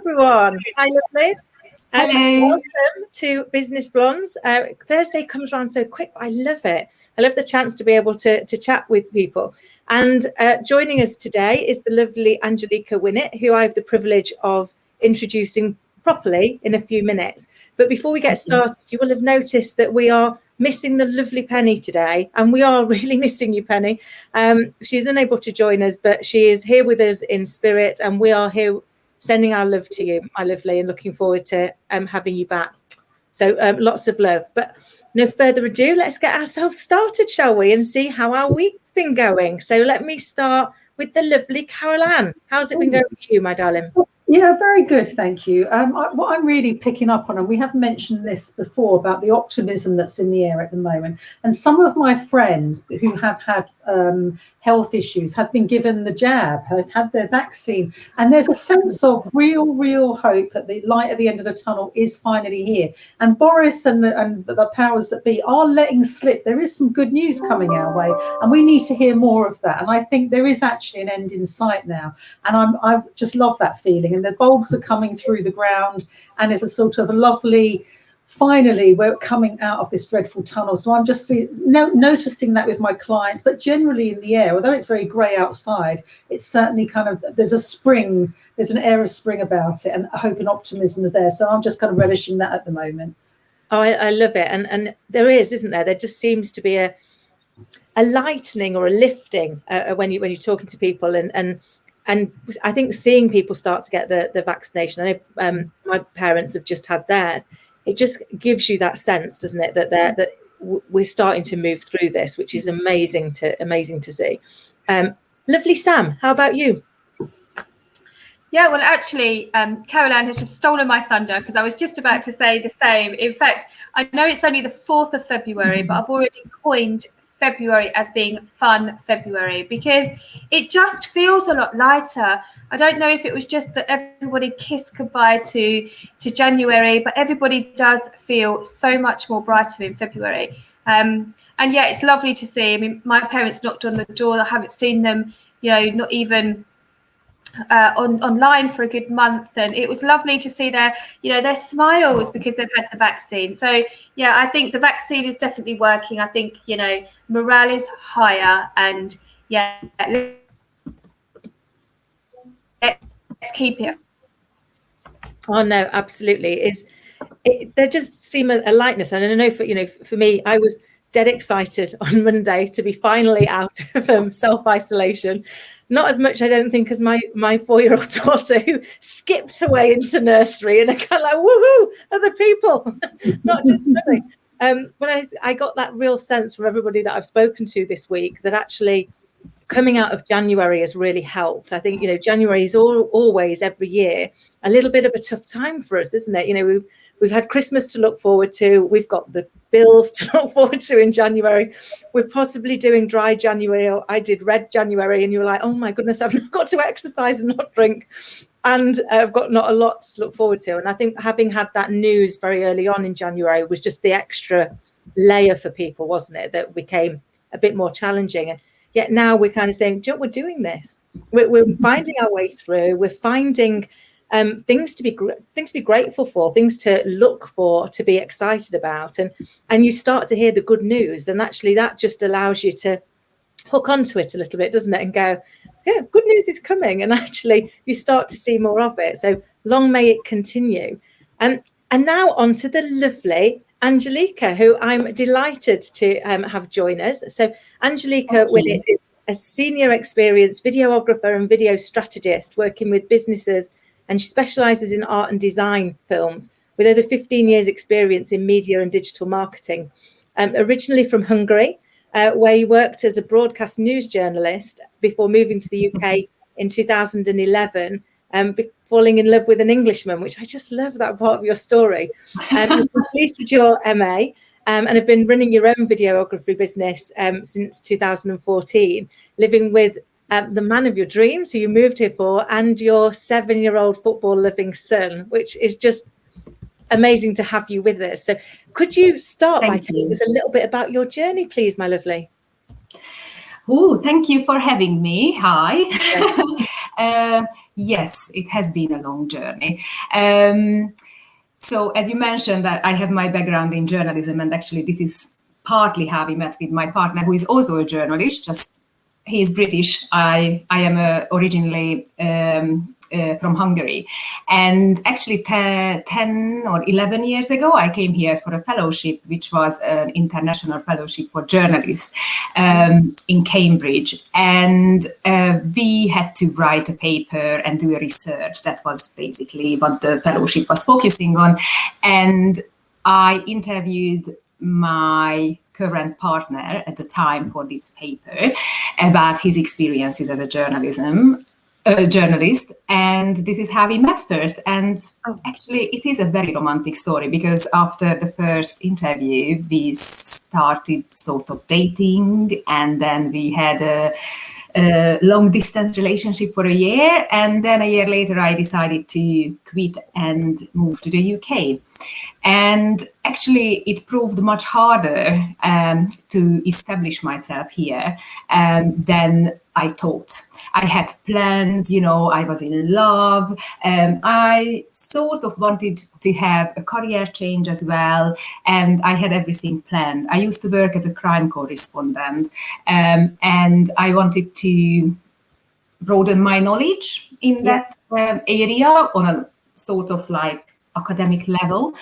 everyone. Hi, lovelies. Hello. Welcome to Business Blondes. Thursday comes around so quick. I love it. I love the chance to be able to chat with people. And joining us today is the lovely Angelika Winnett, who I have the privilege of introducing properly in a few minutes. But before we get started, you will have noticed that we are missing the lovely Penny today, and we are really missing you, Penny. She's unable to join us, but she is here with us in spirit, and we are here sending our love to you, my lovely, and looking forward to having you back. So lots of love. But no further ado, let's get ourselves started, shall we, and see how our week's been going. So let me start with the lovely Carol Ann. How's it been going for you, my darling? Yeah, very good, thank you. What I'm really picking up on, and we have mentioned this before, about the optimism that's in the air at the moment. And some of my friends who have had health issues have been given the jab, have had their vaccine. And there's a sense of real hope that the light at the end of the tunnel is finally here. And Boris and the powers that be are letting slip. There is some good news coming our way, and we need to hear more of that. And I think there is actually an end in sight now. And I just love that feeling. And the bulbs are coming through the ground, and it's a sort of a lovely, finally, we're coming out of this dreadful tunnel. So I'm just noticing that with my clients, but generally in the air, although it's very grey outside, it's certainly kind of, there's an air of spring about it, and hope and optimism are there. So I'm just kind of relishing that at the moment. Oh, I love it. And there is, isn't there? There just seems to be a lightening or a lifting when you're talking to people, and I think seeing people start to get the vaccination. I know my parents have just had theirs. It just gives you that sense, doesn't it, that we're starting to move through this, which is amazing to see. Lovely Sam, how about you? Yeah, well, actually, Carol Ann has just stolen my thunder, because I was just about to say the same. In fact, I know it's only the 4th of February, but I've already coined February as being fun February, because it just feels a lot lighter. I don't know if it was just that everybody kissed goodbye to January, but everybody does feel so much more brighter in February. And yeah, it's lovely to see. I mean, my parents knocked on the door. I haven't seen them, not even online for a good month, and it was lovely to see their smiles because they've had the vaccine. So yeah, I think the vaccine is definitely working. I think morale is higher, and yeah, let's keep it. Oh no, absolutely. There just seems a lightness, and I know for me, I was dead excited on Monday to be finally out of self-isolation. Not as much, I don't think, as my 4-year-old daughter, who skipped away into nursery, and I kind of like, woohoo, other people, not just me. But I got that real sense from everybody that I've spoken to this week that actually coming out of January has really helped. I think, January is always every year a little bit of a tough time for us, isn't it? We've had Christmas to look forward to. We've got the bills to look forward to in January. We're possibly doing dry January, or I did red January, and you were like, oh my goodness, I've not got to exercise and not drink. And I've got not a lot to look forward to. And I think having had that news very early on in January was just the extra layer for people, wasn't it? That became a bit more challenging. And yet now we're kind of saying, we're doing this. We're finding our way through. We're finding things to be grateful for, things to look for, to be excited about, and you start to hear the good news, and actually that just allows you to hook onto it a little bit, doesn't it, and go, yeah, good news is coming, and actually you start to see more of it. So long may it continue. And now on to the lovely Angelika, who I'm delighted to have join us. So Angelika Winnett is a senior experienced videographer and video strategist working with businesses, and she specialises in art and design films with over 15 years experience in media and digital marketing. Originally from Hungary, where he worked as a broadcast news journalist before moving to the UK in 2011, falling in love with an Englishman, which I just love that part of your story. You completed your MA and have been running your own videography business since 2014, living with the man of your dreams, who you moved here for, and your 7-year-old football-loving son, which is just amazing to have you with us. So could you start by telling us a little bit about your journey, please, my lovely? Oh, thank you for having me. Hi. Yes, it has been a long journey. So as you mentioned, I have my background in journalism, and actually this is partly how we met with my partner, who is also a journalist, just he is British. I am originally from Hungary. And actually 10 or 11 years ago, I came here for a fellowship, which was an international fellowship for journalists in Cambridge. And we had to write a paper and do a research. That was basically what the fellowship was focusing on. And I interviewed my current partner at the time for this paper about his experiences as a journalist, and this is how we met first. And actually it is a very romantic story, because after the first interview we started sort of dating, and then we had a long distance relationship for a year, and then a year later I decided to quit and move to the UK. And actually it proved much harder to establish myself here than I thought. I had plans, I was in love. I sort of wanted to have a career change as well, and I had everything planned. I used to work as a crime correspondent, and I wanted to broaden my knowledge in that area on a sort of like academic level.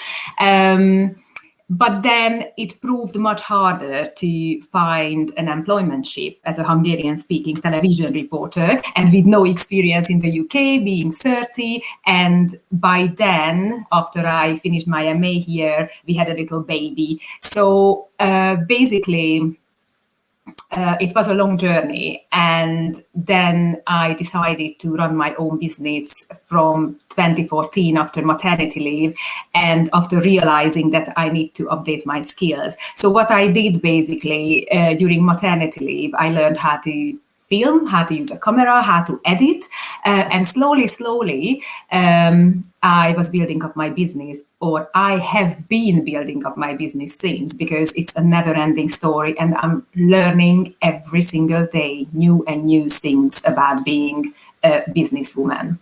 But then it proved much harder to find an employmentship as a Hungarian-speaking television reporter, and with no experience in the UK, being 30. And by then, after I finished my MA here, we had a little baby. So basically, it was a long journey, and then I decided to run my own business from 2014 after maternity leave, and after realizing that I need to update my skills. So what I did basically during maternity leave, I learned how to film, how to use a camera, how to edit, and slowly I was building up my business, or I have been building up my business since, because it's a never-ending story, and I'm learning every single day new and new things about being a businesswoman.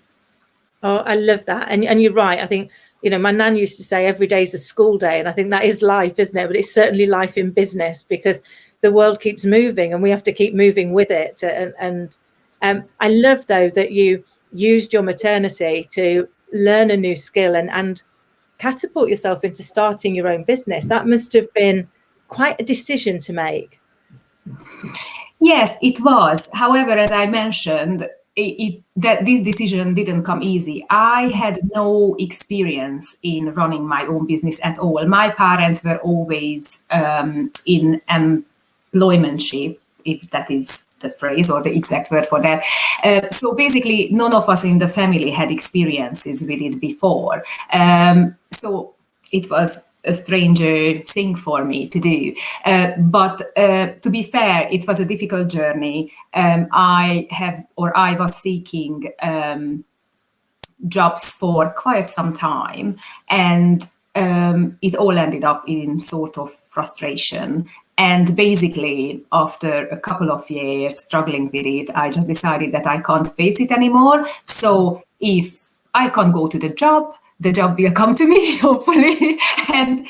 Oh, I love that. And you're right. I think, my nan used to say every day is a school day. And I think that is life, isn't it? But it's certainly life in business, because the world keeps moving and we have to keep moving with it. And I love, though, that you used your maternity to learn a new skill and catapult yourself into starting your own business. That must have been quite a decision to make. Yes, it was. However, as I mentioned, that this decision didn't come easy. I had no experience in running my own business at all. My parents were always in employmentship, if that is the phrase or the exact word for that. So basically, none of us in the family had experiences with it before. So it was a stranger thing for me to do. But to be fair, it was a difficult journey. I was seeking jobs for quite some time, and it all ended up in sort of frustration. And basically, after a couple of years struggling with it, I just decided that I can't face it anymore. So if I can't go to the job will come to me, hopefully. And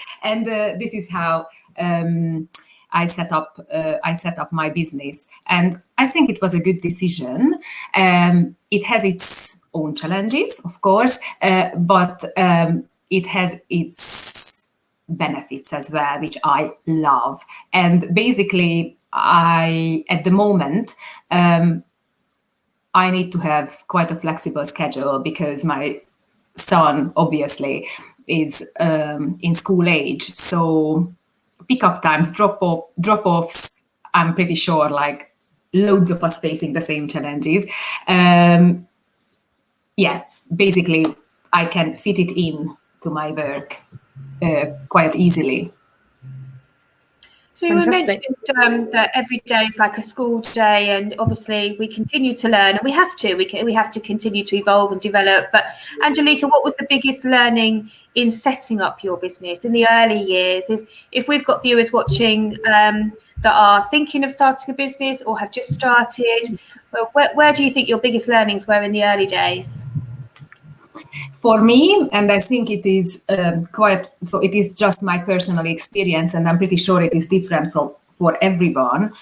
this is how I set up my business. And I think it was a good decision. It has its own challenges, of course, but it has its benefits as well, which I love. And basically, at the moment, I need to have quite a flexible schedule, because my son obviously is in school age. So pickup times, drop-offs, I'm pretty sure like loads of us facing the same challenges. Basically I can fit it in to my work quite easily. So you mentioned that every day is like a school day, and obviously we continue to learn, and we have to continue to evolve and develop. But Angelika, what was the biggest learning in setting up your business in the early years? If we've got viewers watching that are thinking of starting a business or have just started, Where do you think your biggest learnings were in the early days? For me, and I think it is it is just my personal experience, and I'm pretty sure it is different for everyone.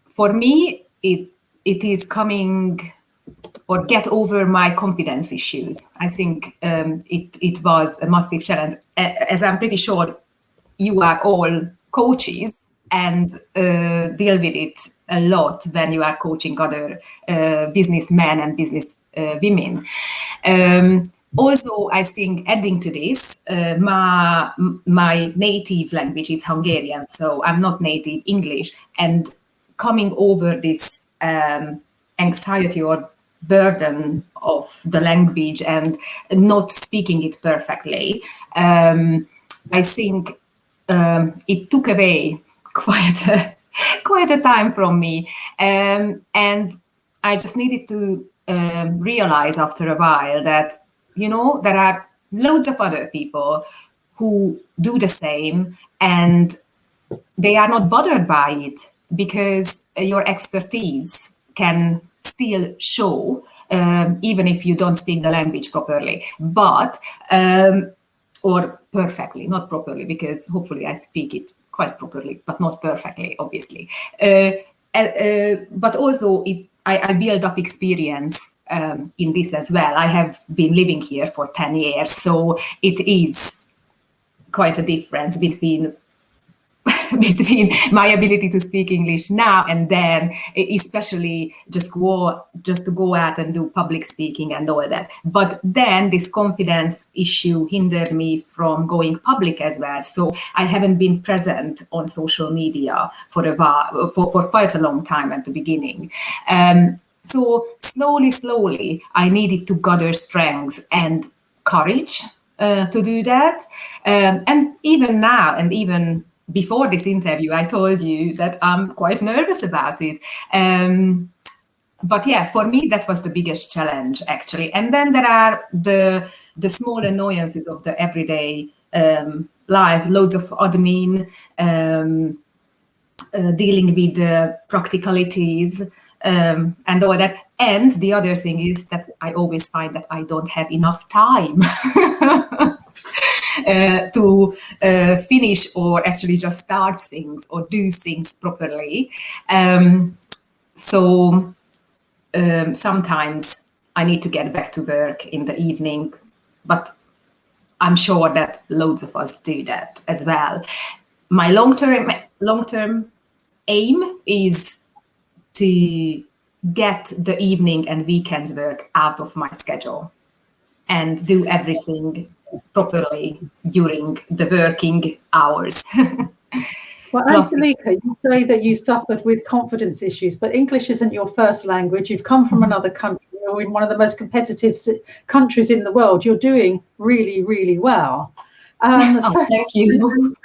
For me, it is coming or get over my confidence issues. I think it was a massive challenge, as I'm pretty sure you are all coaches and deal with it a lot when you are coaching other businessmen and business women. Also, I think adding to this, my native language is Hungarian, so I'm not native English, and coming over this anxiety or burden of the language and not speaking it perfectly, I think it took away quite a time from me, and I just needed to realize after a while that, you know, there are loads of other people who do the same and they are not bothered by it, because your expertise can still show, even if you don't speak the language properly, but or perfectly, not properly, because hopefully I speak it quite properly, but not perfectly, obviously. But also I build up experience in this as well. I have been living here for 10 years, so it is quite a difference between my ability to speak English now and then, especially just to go out and do public speaking and all that. But then this confidence issue hindered me from going public as well. So I haven't been present on social media for a while, for quite a long time at the beginning. So slowly, I needed to gather strength and courage to do that. And even now, and even before this interview, I told you that I'm quite nervous about it. But yeah, for me, that was the biggest challenge, actually. And then there are the small annoyances of the everyday life, loads of admin, dealing with the practicalities, and all that. And the other thing is that I always find that I don't have enough time to finish or actually just start things or do things properly. So sometimes I need to get back to work in the evening, but I'm sure that loads of us do that as well. My long-term aim is to get the evening and weekends work out of my schedule and do everything properly during the working hours. Well, Angelika, you say that you suffered with confidence issues, but English isn't your first language. You've come from another country, or in one of the most competitive countries in the world. You're doing really, really well. Thank you.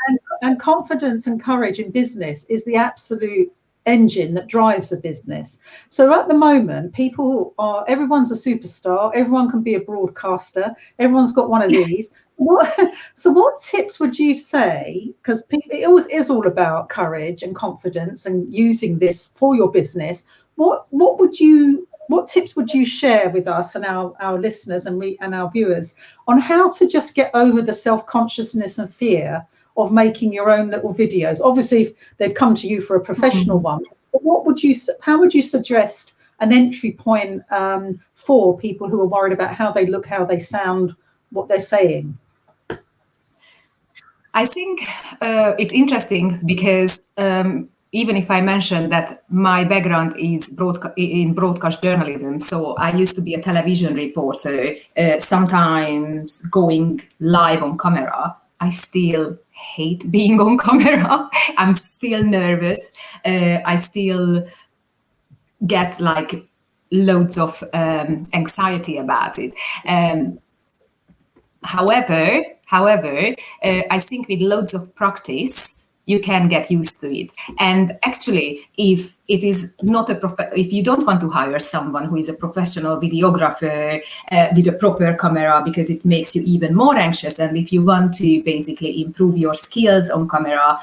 And confidence and courage in business is the absolute engine that drives a business. So at the moment, everyone's a superstar, everyone can be a broadcaster, everyone's got one of these. So what tips would you say, because it always is all about courage and confidence and using this for your business, what tips would you share with us and our listeners and our viewers on how to just get over the self-consciousness and fear of making your own little videos? Obviously, if they'd come to you for a professional one, but how would you suggest an entry point for people who are worried about how they look, how they sound, what they're saying? I think it's interesting because even if I mentioned that my background is in broadcast journalism, so I used to be a television reporter, sometimes going live on camera, I still hate being on camera. I'm still nervous. I still get like loads of anxiety about it. However, I think with loads of practice you can get used to it. And actually, if it is not if you don't want to hire someone who is a professional videographer with a proper camera, because it makes you even more anxious, and if you want to basically improve your skills on camera,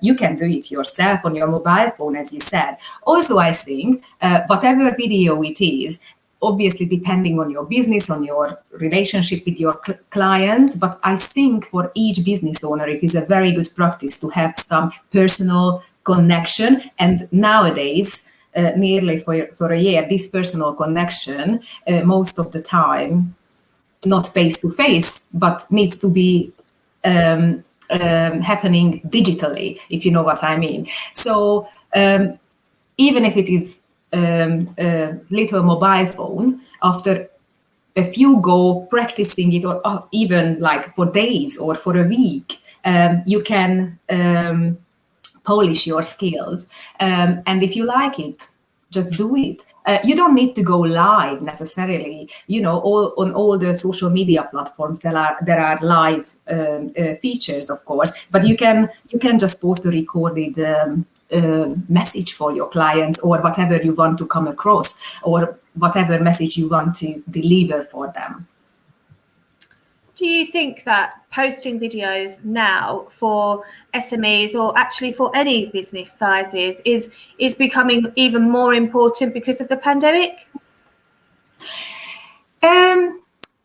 you can do it yourself on your mobile phone, as you said. Also, I think whatever video it is, obviously depending on your business, on your relationship with your clients, but I think for each business owner, it is a very good practice to have some personal connection. And nowadays, nearly for a year, this personal connection, most of the time, not face-to-face, but needs to be happening digitally, if you know what I mean. So even if it is a little mobile phone, after a few go practicing it, or even like for days or for a week, you can polish your skills. And if you like it, just do it. You don't need to go live necessarily. You know, on all the social media platforms there are live features, of course, but you can just post a recorded message for your clients, or whatever you want to come across, or whatever message you want to deliver for them. Do you think that posting videos now for SMEs, or actually for any business sizes, is becoming even more important because of the pandemic?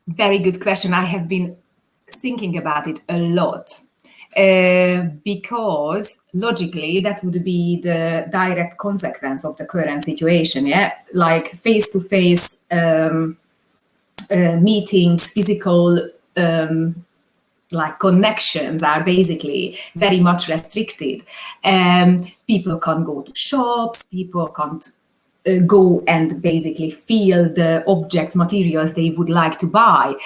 Very good question. I have been thinking about it a lot. Because logically that would be the direct consequence of the current situation, yeah? Like face-to-face meetings, physical like connections are basically very much restricted. People can't go to shops, people can't go and basically feel the objects, materials they would like to buy.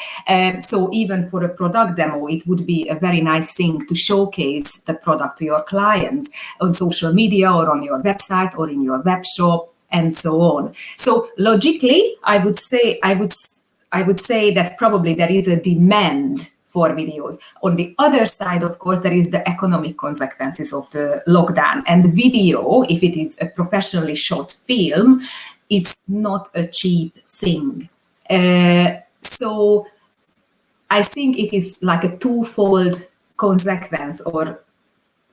So even for a product demo, it would be a very nice thing to showcase the product to your clients on social media, or on your website, or in your web shop, and so on. So logically, I would say that probably there is a demand for videos. On the other side, of course, there is the economic consequences of the lockdown. And video, if it is a professionally shot film, it's not a cheap thing. So I think it is like a twofold consequence or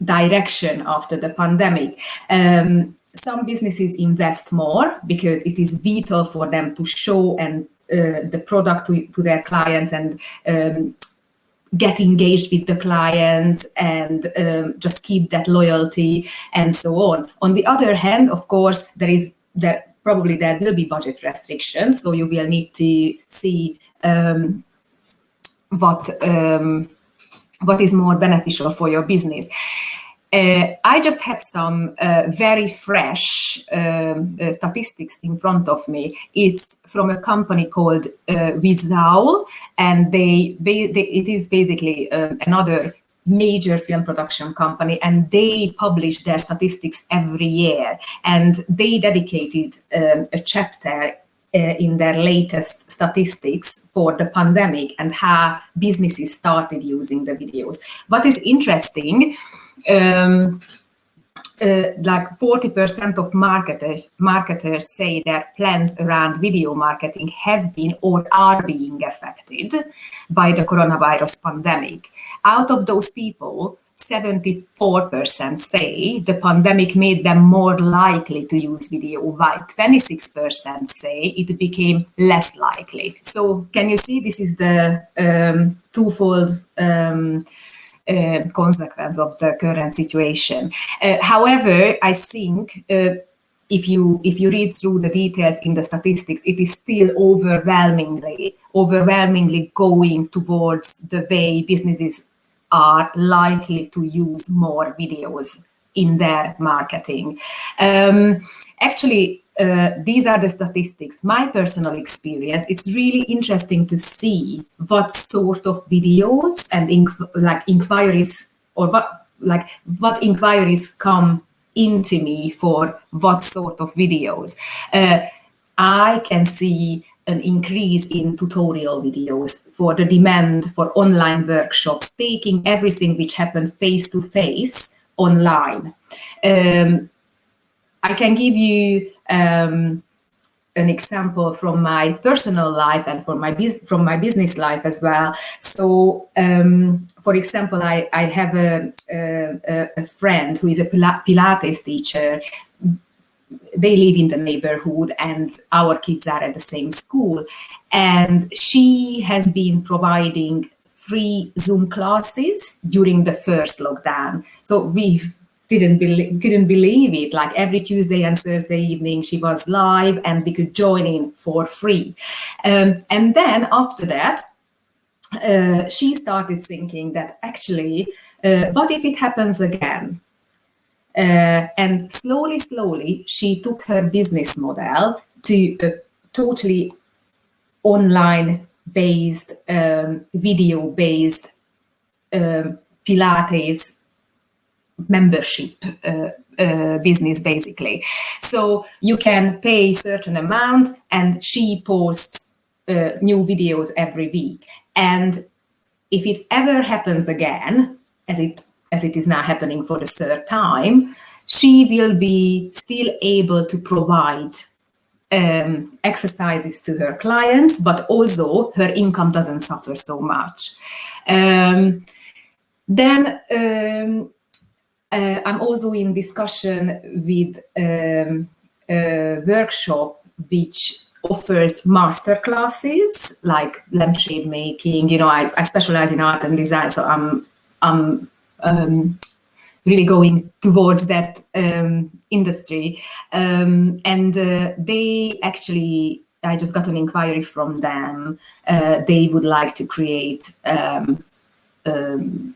direction after the pandemic. Some businesses invest more because it is vital for them to show and the product to their clients, and get engaged with the clients, and just keep that loyalty, and so on. On the other hand, of course, there will be budget restrictions, so you will need to see what is more beneficial for your business. I just have some very fresh statistics in front of me. It's from a company called Withowl, and it is basically another major film production company, and they publish their statistics every year. And they dedicated a chapter in their latest statistics for the pandemic and how businesses started using the videos. What is interesting, like 40% of marketers say their plans around video marketing have been or are being affected by the coronavirus pandemic. Out of those people, 74% say the pandemic made them more likely to use video, while 26% say it became less likely. So can you see, this is the twofold consequence of the current situation. However, I think if you read through the details in the statistics, it is still overwhelmingly going towards the way businesses are likely to use more videos in their marketing. Actually, these are the statistics. My personal experience, it's really interesting to see what sort of videos and inquiries, or what inquiries come into me for what sort of videos. I can see an increase in tutorial videos, for the demand for online workshops, taking everything which happened face to face online. I can give you an example from my personal life and from my business life as well. So, for example, I have a friend who is a Pilates teacher. They live in the neighborhood and our kids are at the same school. And she has been providing free Zoom classes during the first lockdown. So we couldn't believe it. Like every Tuesday and Thursday evening, she was live and we could join in for free. And then after that, she started thinking that actually, what if it happens again? And slowly, she took her business model to a totally online-based, video-based Pilates membership business, basically. So you can pay a certain amount, and she posts new videos every week. And if it ever happens again, as it is now happening for the third time, she will be still able to provide exercises to her clients, but also her income doesn't suffer so much. Then I'm also in discussion with a workshop which offers master classes like lampshade making. You know, I specialize in art and design, so I'm really going towards that industry. And they actually, I just got an inquiry from them. They would like to create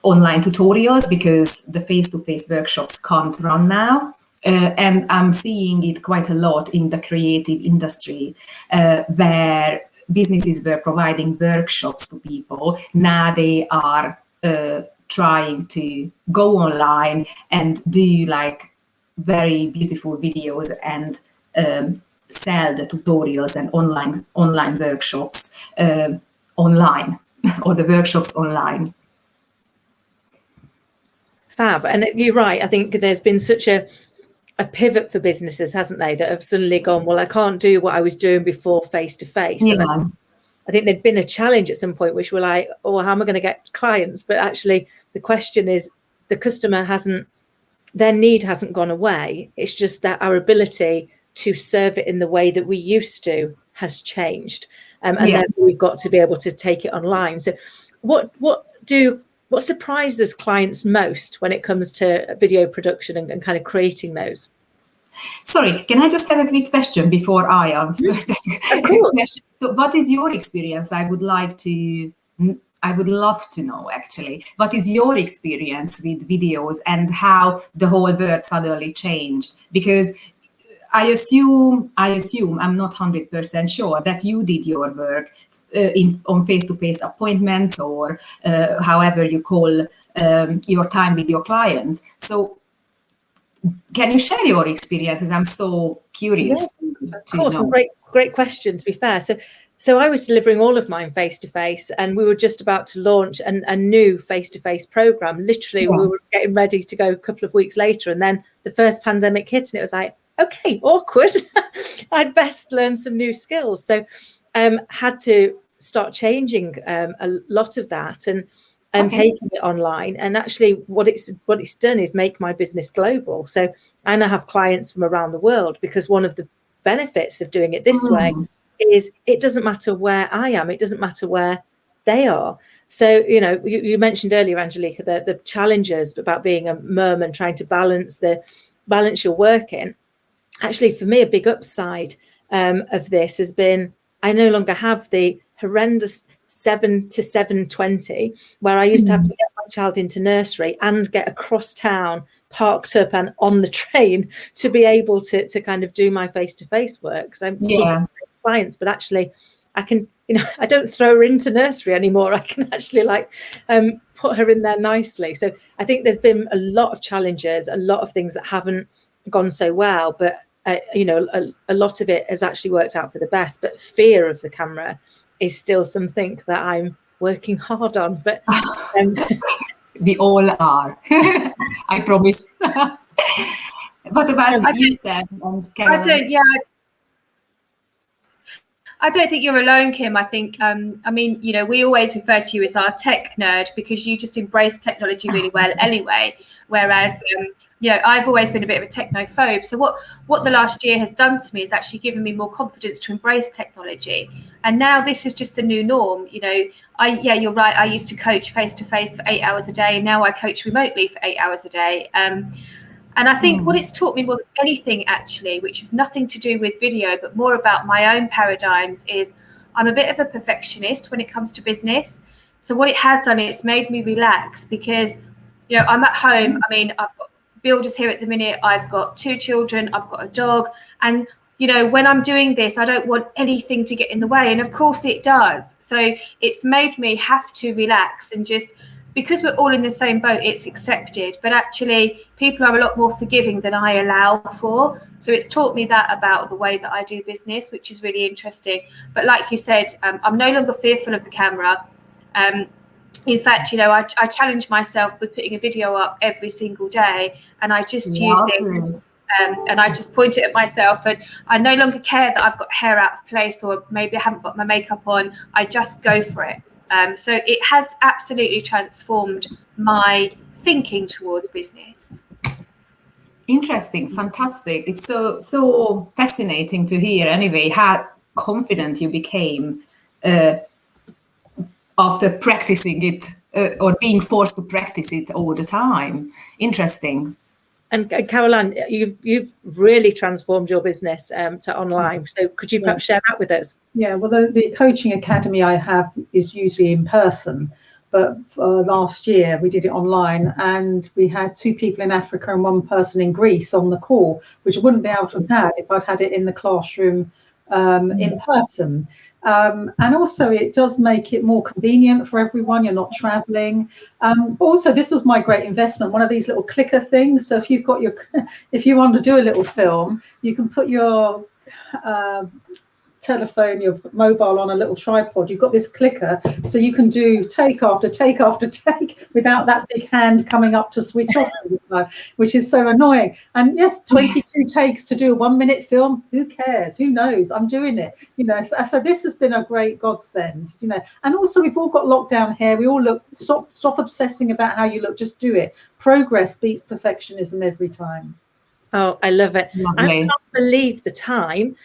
online tutorials because the face-to-face workshops can't run now. And I'm seeing it quite a lot in the creative industry, where businesses were providing workshops to people. Now they are trying to go online and do like very beautiful videos and sell the tutorials and online workshops online or the workshops online. Fab. And you're right. I think there's been such a pivot for businesses, hasn't they, that have suddenly gone, well, I can't do what I was doing before face-to-face. Yeah. I think there'd been a challenge at some point, which were like, oh, how am I going to get clients? But actually, the question is, the customer their need hasn't gone away. It's just that our ability to serve it in the way that we used to has changed. And yes. Therefore we've got to be able to take it online. So what surprises clients most when it comes to video production and kind of creating those? Sorry, can I just have a quick question before I answer? Of course. So what is your experience? I would love to know, actually. What is your experience with videos and how the whole world suddenly changed? Because I assume, I'm not 100% sure that you did your work on face-to-face appointments or however you call your time with your clients. So can you share your experiences? I'm so curious. Yeah, of course, and great question, to be fair. So I was delivering all of mine face-to-face, and we were just about to launch a new face-to-face program. Literally, we were getting ready to go a couple of weeks later, and then the first pandemic hit, and it was like, okay, awkward. I'd best learn some new skills. So had to start changing a lot of that and taking it online. And actually what it's done is make my business global. So I now have clients from around the world, because one of the benefits of doing it this way is it doesn't matter where I am. It doesn't matter where they are. So, you mentioned earlier, Angelika, the challenges about being a mum and trying to balance your work in. Actually, for me, a big upside of this has been I no longer have the horrendous 7 to 7:20, where I used to have to get my child into nursery and get across town, parked up and on the train to be able to kind of do my face-to-face work. Because I'm clients, but actually I can, I don't throw her into nursery anymore. I can actually put her in there nicely. So I think there's been a lot of challenges, a lot of things that haven't gone so well, but a lot of it has actually worked out for the best. But fear of the camera is still something that I'm working hard on. But We all are. I promise. What about you, Sam and Caroline? I don't think you're alone, Kim. I think, we always refer to you as our tech nerd because you just embrace technology really well anyway. Whereas, I've always been a bit of a technophobe. So what the last year has done to me is actually given me more confidence to embrace technology. And now this is just the new norm. You're right. I used to coach face-to-face for 8 hours a day. Now I coach remotely for 8 hours a day. And I think what it's taught me more than anything, actually, which is nothing to do with video, but more about my own paradigms, is I'm a bit of a perfectionist when it comes to business. So what it has done, it's made me relax because, I'm at home. I mean, I've got builders here at the minute. I've got 2 children. I've got a dog. And, when I'm doing this, I don't want anything to get in the way. And of course it does. So it's made me have to relax and just, because we're all in the same boat, it's accepted. But actually, people are a lot more forgiving than I allow for. So it's taught me that about the way that I do business, which is really interesting. But like you said, I'm no longer fearful of the camera. In fact, I challenge myself with putting a video up every single day, and I just use this. And I just point it at myself, and I no longer care that I've got hair out of place or maybe I haven't got my makeup on. I just go for it. So it has absolutely transformed my thinking towards business. Interesting, fantastic. It's so fascinating to hear anyway how confident you became after practicing it or being forced to practice it all the time. Interesting. And Caroline, you've really transformed your business to online. So could you perhaps share that with us? Yeah, well, the coaching academy I have is usually in person, but last year we did it online, and we had 2 people in Africa and 1 person in Greece on the call, which I wouldn't be able to have had if I'd had it in the classroom in person. And also it does make it more convenient for everyone. You're not traveling. Also, this was my great investment, one of these little clicker things. So if you've got if you want to do a little film, you can put your telephone, your mobile on a little tripod. You've got this clicker, so you can do take after take after take without that big hand coming up to switch off all the time, which is so annoying. And yes, 22 takes to do a 1-minute film. Who cares? Who knows? I'm doing it. So this has been a great godsend. And also we've all got lockdown hair. We all look. Stop obsessing about how you look. Just do it. Progress beats perfectionism every time. Oh, I love it. Lovely. I can't believe the time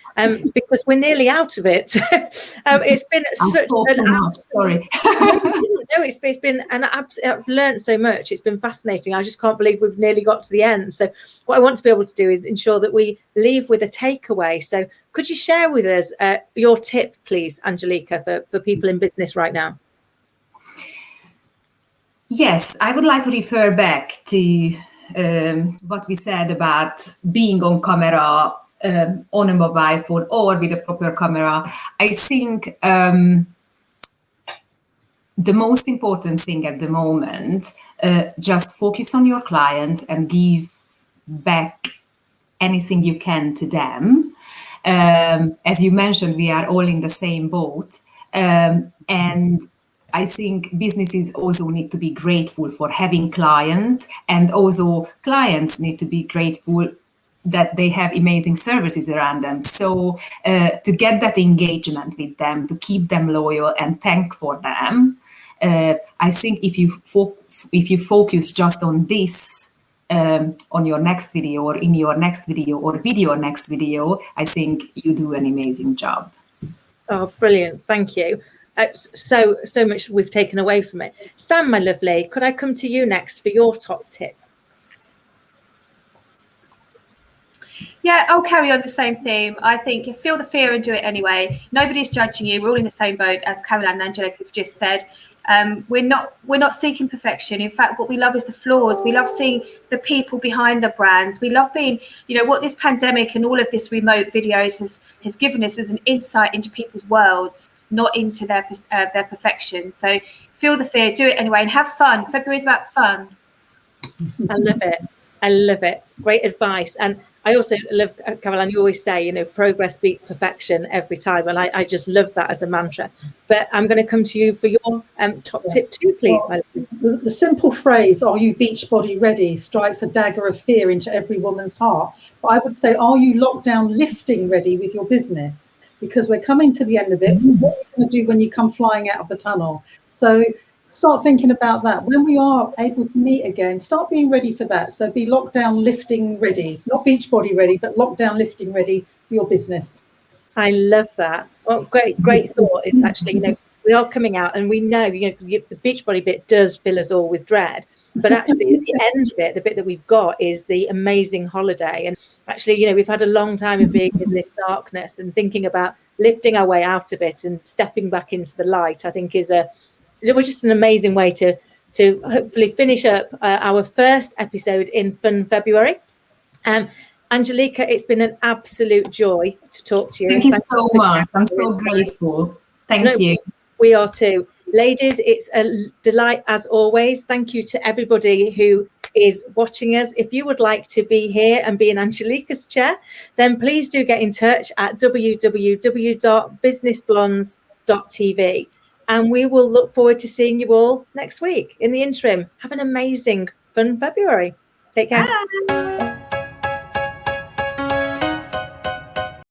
because we're nearly out of it. It's been such an sorry. No, it's been I've learned so much. It's been fascinating. I just can't believe we've nearly got to the end. So what I want to be able to do is ensure that we leave with a takeaway. So could you share with us your tip, please, Angelika, for people in business right now? Yes, I would like to refer back to what we said about being on camera on a mobile phone or with a proper camera. I think the most important thing at the moment, just focus on your clients and give back anything you can to them. As you mentioned, we are all in the same boat. And I think businesses also need to be grateful for having clients, and also clients need to be grateful that they have amazing services around them. So to get that engagement with them, to keep them loyal and thank for them, I think if you focus just on this, on your next video or in your next video or video next video, I think you do an amazing job. Oh, brilliant. Thank you. So much we've taken away from it. Sam, my lovely, could I come to you next for your top tip? Yeah, I'll carry on the same theme. I think feel the fear and do it anyway. Nobody's judging you. We're all in the same boat, as Caroline and Angelika have just said. We're not seeking perfection. In fact, what we love is the flaws. We love seeing the people behind the brands. We love being, what this pandemic and all of this remote videos has given us as an insight into people's worlds, not into their perfection. So feel the fear, do it anyway, and have fun. February is about fun. I love it. I love it. Great advice. And I also love, Caroline, you always say, you know, progress beats perfection every time. And I just love that as a mantra. But I'm going to come to you for your top tip too, please. Well, the simple phrase, "Are you beach body ready?" strikes a dagger of fear into every woman's heart. But I would say, are you lockdown lifting ready with your business? Because we're coming to the end of it. What are you going to do when you come flying out of the tunnel? So start thinking about that. When we are able to meet again, start being ready for that. So be lockdown lifting ready, not beach body ready, but lockdown lifting ready for your business. I love that. Well, great thought. Is actually, you know, we are coming out, and we know, you know, the Beachbody bit does fill us all with dread, but actually at the end of it, the bit that we've got is the amazing holiday. And actually, you know, we've had a long time of being in this darkness, and thinking about lifting our way out of it and stepping back into the light, I think it was just an amazing way to hopefully finish up our first episode in Fun February. Angelika, it's been an absolute joy to talk to you. Thank you so much. I'm so grateful. Thank you. We are too. Ladies, it's a delight as always. Thank you to everybody who is watching us. If you would like to be here and be in Angelika's chair, then please do get in touch at www.businessblondes.tv. And we will look forward to seeing you all next week. In the interim, have an amazing Fun February. Take care. Bye.